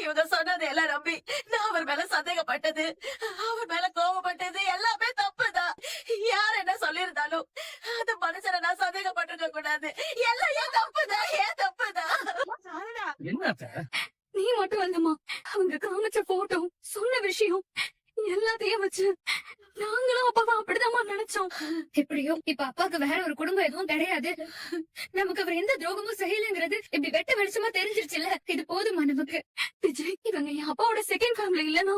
இவங்க சொன்னது எல்லாம் நம்பி நான் அவர் மேல சந்தேகப்பட்டது, அவர் மேல கோவப்பட்டது எல்லாமே தப்புதான். யார் என்ன சொல்லியிருந்தாலும் அந்த மனுஷனை நான் சந்தேகப்பட்டிருக்க கூடாது. எல்லாம் ஏன் தப்புதான், ஏன் தப்புதான். என்ன நீ மட்டும் இல்லம்மா, அவங்க காமிச்ச போட்டோ, சொன்ன விஷயம் எல்லாத்தையும் வச்சு நாங்களும் அப்பாவை அப்படிதான் நினைச்சோம். எப்படியோ இப்ப அப்பாக்கு வேற ஒரு குடும்பம் எதுவும் கிடையாது. நமக்கு அவர் எந்த துரோகமும் செய்யலங்கிறது இப்படி வெட்ட வெளிச்சமா தெரிஞ்சிருச்சுல்ல. இது போதுமா நமக்கு? விஜய், இவங்க என் அப்பாவோட செகண்ட் ஃபேமிலி இல்லன்னா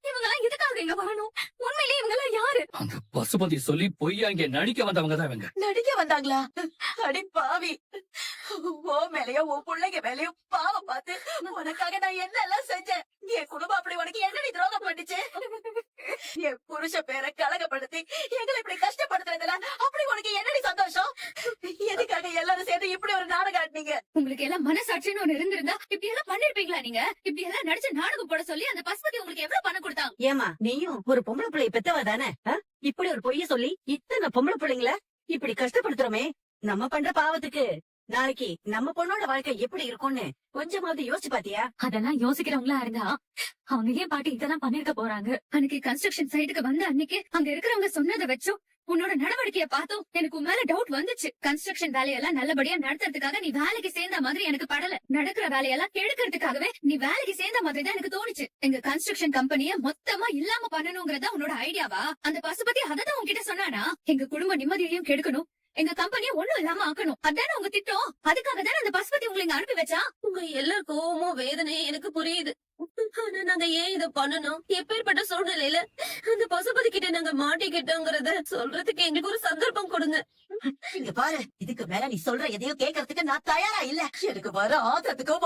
இவங்க எல்லாம் எதுக்காக இங்க வரணும்? உண்மையிலேயே இவங்க எல்லாம் யாரு? அந்த பசுபதி சொல்லி பொய்யா இங்க நடிக்க வந்தவங்க தான் இவங்க. நடிக்க வந்தாங்களா? அடி பாவி, ஓ மேலயும் உன் பிள்ளைங்க மேலயும் பாவம் பார்த்து உனக்காக நான் என்னெல்லாம் செஞ்சேன். என் குடும்பம் அப்படி உனக்கு என்னடி துரோகம் பண்ணிச்சு? என் புருஷ பேரை கலகப்படுத்தி எங்களை இப்படி கஷ்டப்படுத்துறதுல அப்படி உனக்கு என்னடி சந்தோஷம்? எதுக்காக எல்லாரும் சேர்ந்து இப்படி ஒரு நாடகம் ஆடினீங்க? உங்களுக்கு எல்லாம் மனசாட்சின்னு ஒண்ணு இருந்திருந்தா இப்படி எல்லாம் பண்ணிருப்பீங்களா? நீங்க இப்படி எல்லாம் நடிச்சு நாடகம் போட சொல்லி அந்த பசுபதி உங்களுக்கு எவ்வளவு பணம் கொடுத்தாங்க? ஏமா, நீயும் ஒரு பொம்பளை பிள்ளைய பெத்தவ தானே? இப்படி ஒரு பொய்ய சொல்லி இத்தனை பொம்பளை பிள்ளைங்கள இப்படி கஷ்டப்படுத்துறோமே. நம்ம பண்ற பாவத்துக்கு நாளைக்கு நம்ம பொண்ணோட வாழ்க்கை எப்படி இருக்கும்னு கொஞ்சமாவது யோசிச்சு பாத்தியா? அதெல்லாம் யோசிக்கிறவங்களா இருந்தா அவங்க ஏன் பாட்டி இதெல்லாம் பண்ணிருக்க போறாங்க? அன்னைக்கு கன்ஸ்ட்ரக்ஷன் சைட்டுக்கு வந்த அன்னைக்கு அங்க இருக்கிறவங்க சொன்னதை வச்சும் உன்னோட நடவடிக்கைய பார்த்தோம் எனக்கு உன் மேல டவுட் வந்துச்சு. கன்ஸ்ட்ரக்ஷன் வேலையெல்லாம் நல்லபடியா நடத்துறதுக்காக நீ வேலைக்கு சேர்ந்த மாதிரி எனக்கு படல. நடக்கிற வேலையெல்லாம் கெடுக்கிறதுக்காகவே நீ வேலைக்கு சேர்ந்த மாதிரி தான் எனக்கு தோணுச்சு. எங்க கன்ஸ்ட்ரக்ஷன் கம்பெனிய மொத்தமா இல்லாம பண்ணணுங்கிறதா உன்னோட ஐடியாவா? அந்த பசுபதி அததான் உன்கிட்ட சொன்னானா? எங்க குடும்ப நிம்மதியையும் கெடுக்கணும், எங்க கம்பெனியை ஒண்ணும் இல்லாம ஆக்கணும், அதானே உங்க திட்டம். அதுக்காக தானே அந்த பசுபதி உங்களை இங்க அனுப்பி வச்சா? உங்க எல்லா கோவமும் வேதனையும் எனக்கு புரியுது. ஆனா நாங்க ஏன் இத பண்ணணும்? எப்பேற்பட்ட சூழ்நிலையில அந்த பசுபதி கிட்ட நாங்க மாட்டிக்கிட்டோங்கிறத சொல்றதுக்கு எங்களுக்கு ஒரு சந்தர்ப்பம் கொடுங்க. இங்க பாரு, இதுக்கு மேல நீ சொல்ற எதையும் கேட்கறதுக்கு நான் தயாரா இல்ல. எனக்கு வர ஆத்திரத்துக்கும்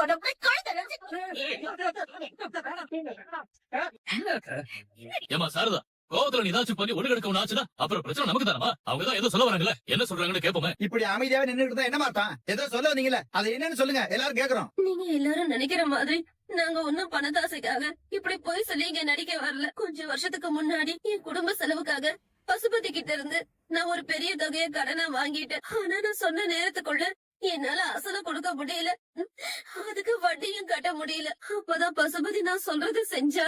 ஏமா சாரதா, கோவத்துல நீ ஏதாச்சும் பண்ணி ஒழுங்கெடுக்க ஆச்சுன்னா அப்புறம் பிரச்சனை நமக்கு தானமா? அவங்கதான் ஏதோ சொல்ல வராங்கல்ல, என்ன சொல்றாங்கன்னு கேப்போமே. இப்படி அமைதியாவே நின்னுட்டு தான் என்ன மாட்டான்? ஏதோ சொல்ல வந்தீங்கல்ல, அது என்னன்னு சொல்லுங்க, எல்லாரும் கேக்குறோம். நீங்க எல்லாரும் நினைக்கிற மாதிரி நாங்க ஒன்னும் பணத்தாசைக்காக இப்படி போய் சொல்லி இங்க நடிக்க வரல. கொஞ்சம் வருஷத்துக்கு முன்னாடி என் குடும்ப செலவுக்காக பசுபதி கிட்ட இருந்து நான் ஒரு பெரிய தொகையை கடனா வாங்கிட்டேன். ஆனா நான் சொன்ன நேரத்துக்குள்ள என்னால அசல கொடுக்க முடியல, அதுக்கு வட்டியும் கட்ட முடியல. அப்பதான் பசுபதி நான் சொல்றது செஞ்சா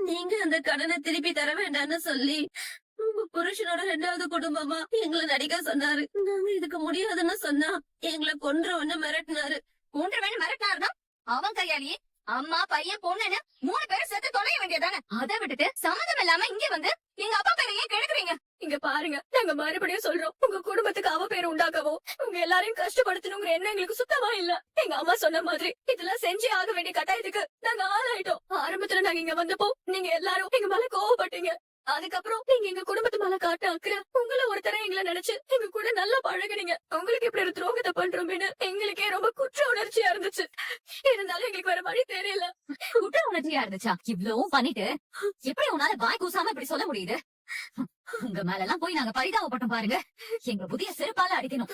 நீங்க அந்த கடனை திருப்பி தர வேண்டாம்னு சொல்லி உங்க புருஷனோட 2வது குடும்பமா எங்களை நடிக்க சொன்னாரு. நாங்க இதுக்கு முடியாதுன்னு சொன்னா எங்களை கொன்றுவன்னு மிரட்டினாரு. கொன்றுவேன்னு மிரட்டினாருன்னா அவன் கையாலேயே அம்மா பையன் பொண்ணுன்னு 3 பேரும் சேர்த்து தொலைய வேண்டியதானே? அதை விட்டுட்டு சம்மந்தம் இல்லாம இங்க வந்து எங்க அப்பா பேரையே கெடுக்குறீங்க. இங்க பாருங்க, நாங்க மறுபடியும் சொல்றோம், உங்க குடும்பத்துக்கு அவ பேரு உண்டாக்கவோ உங்க எல்லாரையும் கஷ்டப்படுத்தணுங்கிற எண்ணம் எங்களுக்கு சுத்தமா இல்ல. எங்க அம்மா சொன்ன மாதிரி இதெல்லாம் செஞ்சே ஆக வேண்டிய கட்டாயத்துக்கு நாங்க ஆளாயிட்டோம். ஆரம்பத்துல நாங்க இங்க வந்தப்போ நீங்க எல்லாரும் எங்க மேல கோவப்பட்டீங்க. அதுக்கப்புறம் நீங்க எங்க குடும்பத்து மேல காட்ட அக்கறை, உங்களை ஒருத்தர எங்களை நினைச்சு எங்க கூட நல்லா பழகுனீங்க. உங்களுக்கு இப்படி ஒரு துரோகத்தை பண்றோம்னு எங்களுக்கே ரொம்ப குற்ற உணர்ச்சியா இருந்துச்சு. இருந்தாலும் எங்களுக்கு வேற வழி தெரியல. குற்ற உணர்ச்சியா இருந்துச்சா? இவ்வளவும் பண்ணிட்டு எப்படி உன்னால வாய் கூசாம இப்படி சொல்ல முடியுது? உங்க மேல எல்லாம் போய் நாங்க பரிதாபப்பட்டோம் பாருங்க. எங்க புதிய செருப்பால அடிக்கணும்.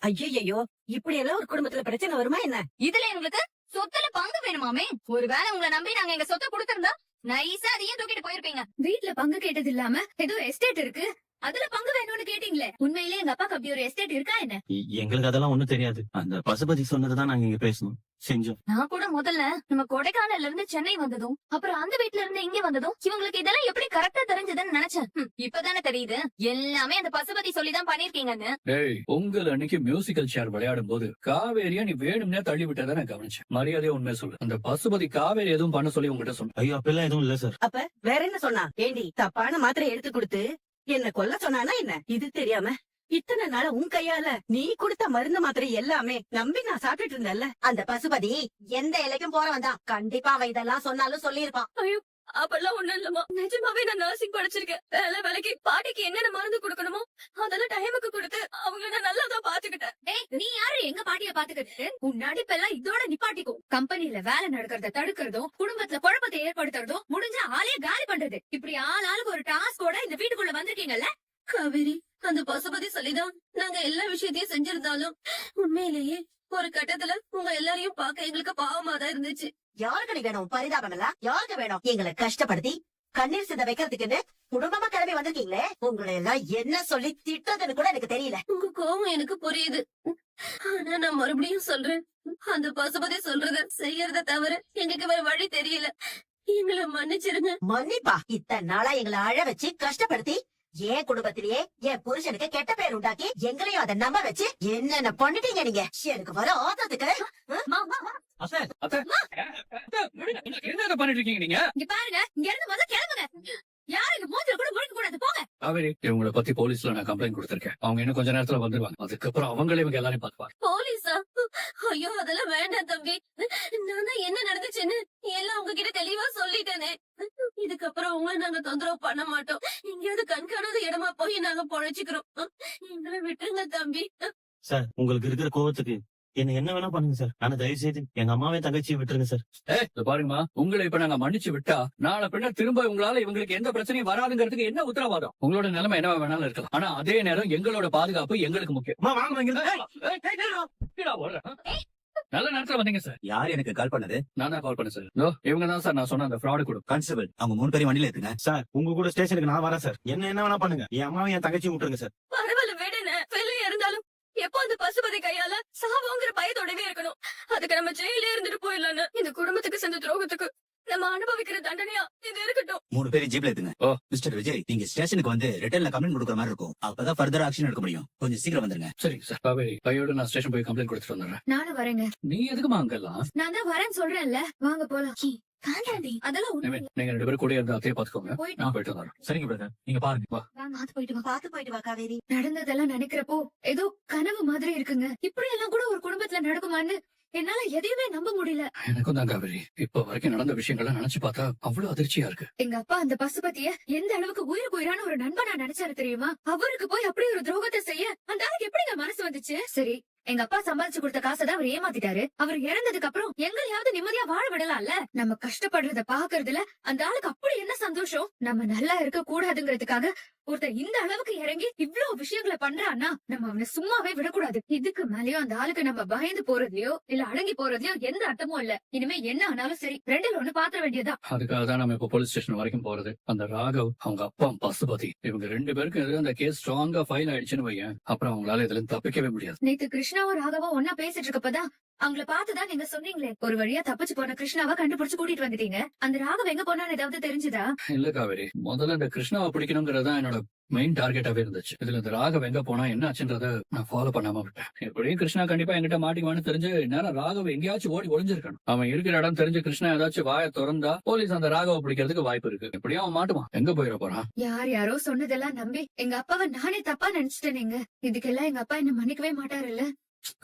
ஐயோ, இப்படி எல்லாம் ஒரு குடும்பத்துல பிரச்சனை வருமா என்ன? இதுல எங்களுக்கு சொத்துல பங்கு வேணுமாமே. ஒருவேளை உங்களை நம்பி நாங்க எங்க சொத்தை கொடுத்திருந்தா நைஸா அதையும் தூக்கிட்டு போயிருப்பீங்க. வீட்டுல பங்கு கேட்டது இல்லாம ஏதோ எஸ்டேட் இருக்கு, அதுல பங்கு வேணும்னு கேட்டீங்களே. உண்மையிலேயே எங்க அப்பாக்கு அப்படி ஒரு எஸ்டேட் இருக்கா என்ன? எங்களுக்கு அதெல்லாம் ஒண்ணும் தெரியாது. அந்த பசுபதி சொன்னதுதான் நாங்க இங்க பேசணும் செஞ்சோம். நான் கூட முதல்ல நம்ம கொடைக்கானல்ல இருந்து சென்னை வந்ததும் அப்புறம் அந்த வீட்டுல இருந்து இங்க வந்ததும் இவங்களுக்கு இதெல்லாம் எப்படி கரெக்டா தெரிஞ்சதுன்னு நினைச்சேன். இப்பதானே தெரியுது எல்லாமே அந்த பசுபதி சொல்லிதான் பண்ணிருக்கீங்கன்னு. டேய், உங்கள் அன்னைக்கு மியூசிக்கல் சேர் விளையாடும் போது காவேரியா நீ வேணும்னே தள்ளி விட்டதை நான் கவனிச்சேன். மரியாதையா உண்மை சொல்லு, அந்த பசுபதி காவேரி எதுவும் பண்ண சொல்லி உங்ககிட்ட சொன்ன? ஐயோ, அப்பெல்லாம் எதுவும் இல்ல சார். அப்ப வேற என்ன சொன்னா? ஏண்டி, தப்பான மாத்திரை எடுத்து கொடுத்து என்ன கொல்ல சொன்னானா என்ன? இது தெரியாம இத்தனை நாள உன் கையால நீ கொடுத்த மருந்து மாத்திரை எல்லாமே நம்பி நான் சாப்பிட்டுட்டு இருந்தேன்ல. அந்த பசுபதி எந்த இலைக்கும் போறவன் தான். கண்டிப்பா அவ இதெல்லாம் சொன்னாலும் சொல்லிருப்பான். ஐயோ, அப்பெல்லாம் ஒண்ணும் இல்லம்மா. நிஜமாவே நான் நர்சிங் படிச்சிருக்கேன். வேலைக்கு பாட்டிக்கு என்னென்ன மருந்து கொடுக்கணுமோ அதெல்லாம் டைமுக்கு கொடுத்து அவங்கள நான் நல்லா தான் பாத்துக்கிட்டேன். நீ யாரு எங்க பாட்டிய பாத்துக்கிட்டு? உன் நடிப்பெல்லாம் இதோட நிப்பாட்டிக்கும். கம்பெனில வேலை நடக்கிறத தடுக்கிறதும் குடும்பத்துல குழப்பத்தை ஏற்படுத்துறதும் முடிஞ்ச ஆளே காலி பண்றது, இப்படி ஆளுக்கு ஒரு டாஸ்கோட இந்த வீட்டுக்குள்ள வந்திருக்கீங்கல்ல. காவேரி, அந்த பசுபதி சொல்லிதான் நாங்க எல்லா விஷயத்தையும் செஞ்சிருந்தாலும் உண்மையிலேயே ஒரு கட்டத்துல உங்க எல்லாரையும் பார்க்க எங்களுக்கு பாவமா தான் இருந்துச்சு. யாருக்கு வேணும் பரிதாபங்களா? யாருக்கு வேணும் எங்களை கஷ்டப்படுத்தி கண்ணீர் சிந்த வைக்கிறதுக்குன்னு குடும்பமா கிளம்பி வந்திருக்கீங்களே, உங்களை எல்லாம் என்ன சொல்லி திட்டதுன்னு கூட எனக்கு தெரியல. உங்க கோவம் எனக்கு புரியுது. ஆனா நான் மறுபடியும் சொல்றேன், அந்த பசுபதி சொல்றத செய்யறத தவிர எங்களுக்கு வேற வழி தெரியல. எங்களை மன்னிச்சிருங்க. மன்னிப்பா? இத்தனை நாளா எங்களை அழ வச்சு கஷ்டப்படுத்தி என் குடும்பத்திலேயே என் புருஷனுக்கு கெட்ட பேர் உண்டாக்கி எங்களையும் அதை நம்ப வச்சு என்னென்ன பண்ணிட்டீங்க நீங்க. எனக்கு வர ஆத்திரத்துக்கு அத்தை, அத்தை, அத்தை, விடுங்க. என்ன பண்ணிட்டு இருக்கீங்க நீங்க? இங்க பாருங்க, இங்க இருந்து முதல்ல கிளம்புங்க. யாரும் எங்க மூஞ்சில கூட முழிக்க கூடாது, போங்க. காவேரி, இவங்களை பத்தி போலீஸ்ல நான் கம்ப்ளைண்ட் கொடுத்திருக்கேன். அவங்க இன்னும் கொஞ்ச நேரத்துல வந்துருவாங்க. அதுக்கப்புறம் அவங்களே இவங்க எல்லாரையும் பாத்துப்பாங்க. போலீஸா? ஐயோ அதெல்லாம் வேண்டாம் தம்பி. நான் தான் என்ன நடந்துச்சுன்னு எல்லாம் உங்ககிட்ட தெளிவா சொல்லிட்டேனே. இதுக்கப்புறம் உங்களை நாங்க தொந்தரவு பண்ண மாட்டோம். எங்கேயாவது கண்காணாத இடமா போய் நாங்க பொழைச்சுக்கிறோம். எங்களை விட்டுருங்க தம்பி. சார் உங்களுக்கு இருக்கிற கோவத்துக்கு என்ன வேணா பண்ணுங்க சார். ஆனா தயவு செய்து எங்க அம்மாவே தங்கச்சியை விட்டுருங்க சார். இதோ பாருங்கம்மா, உங்களை இப்ப நாங்க மன்னிச்சு விட்டா நாளை பின்ன திரும்ப உங்களால இவங்களுக்கு எந்த பிரச்சனையும் வராதுங்கிறதுக்கு என்ன உத்தரவாதம்? உங்களோட நிலைமை என்னவா வேணாலும் இருக்கலாம். ஆனா அதே நேரம் எங்களோட பாதுகாப்பு எங்களுக்கு முக்கியம். அம்மா வாங்க வாங்க. கீழே ஓடுறேன். நல்ல நேரத்துல வந்தீங்க சார். யார் எனக்கு கால் பண்ணது? நான் தான் கால் பண்ணேன் சார். இதோ இவங்க தான் சார் நான் சொன்ன அந்த ஃப்ராடு கூட. கான்ஸ்டபிள், அவங்க 3 பேரும் வண்டியில இருக்குங்க. சார் உங்க கூட ஸ்டேஷனுக்கு நான் வரேன் சார். என்ன வேணா பண்ணுங்க. என் அம்மாவை என் தங்கச்சியை விட்டுருங்க சார். பரவாயில்ல விடுன. வெளியே இருந்தாலும் எப்போ அந்த பசுபதி கையால சாவோங்கிற பயத்தோடவே இருக்கணும். அதுக்கு நம்ம ஜெயிலே இருந்துட்டு போயிடலான்னு. இந்த குடும்பத்துக்கு செஞ்ச துரோகத்துக்கு நம்ம அனுபவிக்கிற தண்டனையா இது இருக்கட்டும். 3 பேரும் ஜீப்ல ஏத்துங்க. ஓ. மிஸ்டர் விஜய், நீங்க ஸ்டேஷனுக்கு வந்து ரிட்டர்ன்ல கம்ப்ளைண்ட் கொடுக்குற மாதிரி இருக்கும். அப்பதான் ஃபர்தர் ஆக்ஷன் எடுக்க முடியும். கொஞ்சம் சீக்கிரம் வந்துருங்க. சரிங்க சார். காவேரி, கையோட நான் ஸ்டேஷன் போய் கம்ப்ளைண்ட் கொடுத்துட்டு வந்துடுறேன். நானும் வரேங்க. நீ எதுக்குமா அங்கெல்லாம்? நான் தான் வரேன்னு சொல்றேன்ல, வாங்க போலாம். காண்டாண்டி, அதெல்லாம் ஒண்ணும் இல்ல. நீங்க 2 பேரும் கூட இருந்து அத்தையே பாத்துக்கோங்க. போயிட்டு நான் போயிட்டு வந்துடுறேன். சரிங்க பிரதர், நீங்க பாருங்க. வாங்க, பார்த்து போயிட்டு வா. பாத்து போயிட்டு வா காவேரி. நடந்ததெல்லாம் நினைக்கிறப்போ ஏதோ கனவு மாதிரி இருக்குங்க. இப்படி எல்லாம் கூட ஒரு குடும்பத்துல நடக்குமான்னு என்னால எதையுமே நம்ப முடியல. எனக்கும் தான் காவேரி, இப்ப வரைக்கும் நடந்த விஷயங்களை நினைச்சு பார்த்தா அவ்வளவு அதிர்ச்சியா இருக்கு. எங்க அப்பா அந்த பசுபதிய எந்த அளவுக்கு உயிருக்கு உயிரான ஒரு நண்பனா நினைச்சாரு தெரியுமா? அவருக்கு போய் அப்படி ஒரு துரோகத்தை செய்ய அந்த ஆளுக்கு எப்படிங்க மனசு வந்துச்சு? சரி, எங்க அப்பா சம்பாதிச்சு கொடுத்த காசை தான் அவர் ஏமாத்திட்டாரு. அவர் இறந்ததுக்கு அப்புறம் எங்களையாவது நிம்மதியா வாழ விடலாம்ல. நம்ம கஷ்டப்படுறத பாக்குறதுல அந்த ஆளுக்கு அப்படி என்ன சந்தோஷம்? நம்ம நல்லா இருக்க கூடாதுங்கிறதுக்காக ஒருத்தர் இந்த அளவுக்கு இறங்கி இவ்ளோ விஷயங்களை பண்றான்னா நம்ம அவனை சும்மாவே விடக்கூடாது. இதுக்கு மேலயும் அந்த ஆளுக்கு நம்ம பயந்து போறதுலயோ இல்ல அடங்கி போறதுலயோ எந்த அர்த்தமும் இல்ல. இனிமே என்ன ஆனாலும் சரி, 2ல 1 பாத்திர வேண்டியதா. அதுக்காக தான் நம்ம இப்ப போலீஸ் ஸ்டேஷன் வரைக்கும் போறது. அந்த ராகவ், அவங்க அப்பா பசுபதி, இவங்க 2 பேருக்கும் எதிராக அந்த கேஸ் ஸ்ட்ராங்கா ஃபைல் ஆயிடுச்சுன்னு வையேன், அப்புறம் அவங்களால இதுல இருந்து தப்பிக்கவே முடியாது. நேத்து கிருஷ்ணாவும் ராகவும் ஒன்னா பேசிட்டு இருக்கப்பதான் அவங்கள பார்த்துதான் நீங்க சொன்னீங்களே, ஒரு வழியா தப்பிச்சு போன கிருஷ்ணாவை கண்டுபிடிச்சு கூட்டிட்டு வந்துட்டீங்க. அந்த ராகவ் எங்க போனான்னு ஏதாவது தெரிஞ்சுதா? இல்ல காவேரி, முதல்ல இந்த கிருஷ்ணாவை பிடிக்கணுங்கிறதா என்னோட மெயின் டார்கெட்டாவே இருந்துச்சு. இதுல இந்த ராகவ் எங்க போனா என்ன ஆச்சுன்றத நான் ஃபாலோ பண்ணாம விட்டேன். எப்படியும் கிருஷ்ணா கண்டிப்பா என்கிட்ட மாட்டிக்குவான்னு தெரிஞ்சு நேரம் ராகவ் எங்கேயாச்சும் ஓடி ஒளிஞ்சிருக்கணும். அவன் இருக்கிற இடம் தெரிஞ்சு கிருஷ்ணா ஏதாச்சும் வாயை திறந்தா போலீஸ் அந்த ராகவ பிடிக்கிறதுக்கு வாய்ப்பு இருக்கு. எப்படியும் அவன் மாட்டுவான். எங்க போயிட போறான்? யாரோ சொன்னதெல்லாம் நம்பி எங்க அப்பாவை நானே தப்பா நினைச்சிட்டேனேங்க. இதுக்கெல்லாம் எங்க அப்பா என்ன மன்னிக்கவே மாட்டாரு இல்ல?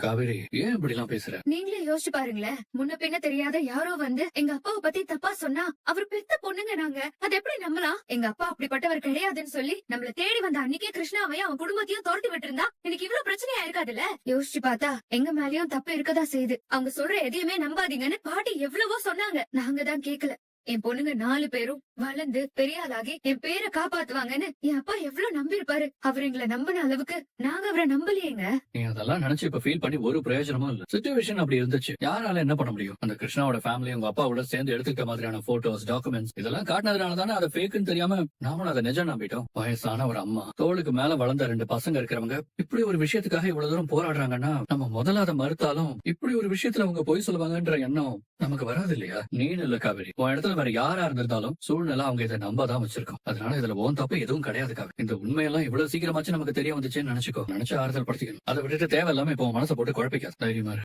காவேரி, ஏன் இப்படி எல்லாம் பேசுற? நீங்களே யோசிச்சு பாருங்களேன். முன்ன பின்ன தெரியாத யாரோ வந்து எங்க அப்பாவை பத்தி தப்பா சொன்னா அவர் பெத்த பொண்ணுங்க நாங்க. அது எப்படி நம்பலாம்? எங்க அப்பா அப்படிப்பட்டவர் கிடையாதுன்னு சொல்லி நம்மள தேடி வந்த அன்னைக்கே கிருஷ்ணாவையும் அவன் குடும்பத்தையும் துரத்தி விட்டுருந்தா எனக்கு இவ்வளவு பிரச்சனையா இருக்காதுல்ல? யோசிச்சு பார்த்தா எங்க மேலயும் தப்பு இருக்கதா செய்யுது. அவங்க சொல்ற எதையுமே நம்பாதீங்கன்னு பாட்டி எவ்வளவோ சொன்னாங்க. நாங்க தான் கேக்கல. என் பொண்ணுங்க 4 பேரும் வளர்ந்து பெரிய ஆளாகி என் பேரை காப்பாத்துவாங்கன்னு என் அப்பா எவ்வளவு நம்பி இருப்பாரு. அவர் எங்களை நம்பின அளவுக்கு நாங்க அவரை நம்பலையேங்க. நீ அதெல்லாம் நினைச்சு இப்ப ஃபீல் பண்ணி ஒரு பிரயோஜனமும் இல்ல. சிச்சுவேஷன் அப்படி இருந்துச்சு. யாரால என்ன பண்ண முடியும்? அந்த கிருஷ்ணாவோட ஃபேமிலி உங்க அப்பாவோட சேர்ந்து எடுத்துக்கிட்ட மாதிரியான போட்டோஸ், டாக்குமெண்ட்ஸ் இதெல்லாம் காட்டினதுனால தானே அதை ஃபேக்குன்னு தெரியாம நாமளும் அதை நிஜம் நம்பிட்டோம். வயசான ஒரு அம்மா, தோளுக்கு மேல வளர்ந்த 2 பசங்க இருக்கிறவங்க இப்படி ஒரு விஷயத்துக்காக இவ்வளவு தூரம் போராடுறாங்கன்னா நம்ம முதல்ல அதை மறுத்தாலும் இப்படி ஒரு விஷயத்துல அவங்க பொய் சொல்லுவாங்கன்ற எண்ணம் நமக்கு வராது இல்லையா? நீனு இல்ல காவேரி, உன் இடத்துல வேற யாரா இருந்திருந்தாலும் சூழ்நிலை அவங்க இதை நம்பாதான் வச்சிருக்கோம். அதனால இதுல ஓன் தப்பு எதுவும் கிடையாது காவேரி. இந்த உண்மையெல்லாம் இவ்வளவு சீக்கிரமாச்சு நமக்கு தெரிய வந்துச்சுன்னு நினைச்சுக்கோ. நினைச்சு ஆறுதல் படுத்திக்கணும். அதை விட்டுட்டு தேவையில்லாம இப்போ மனசை போட்டு குழப்பிக்காது. தைரியமா இரு.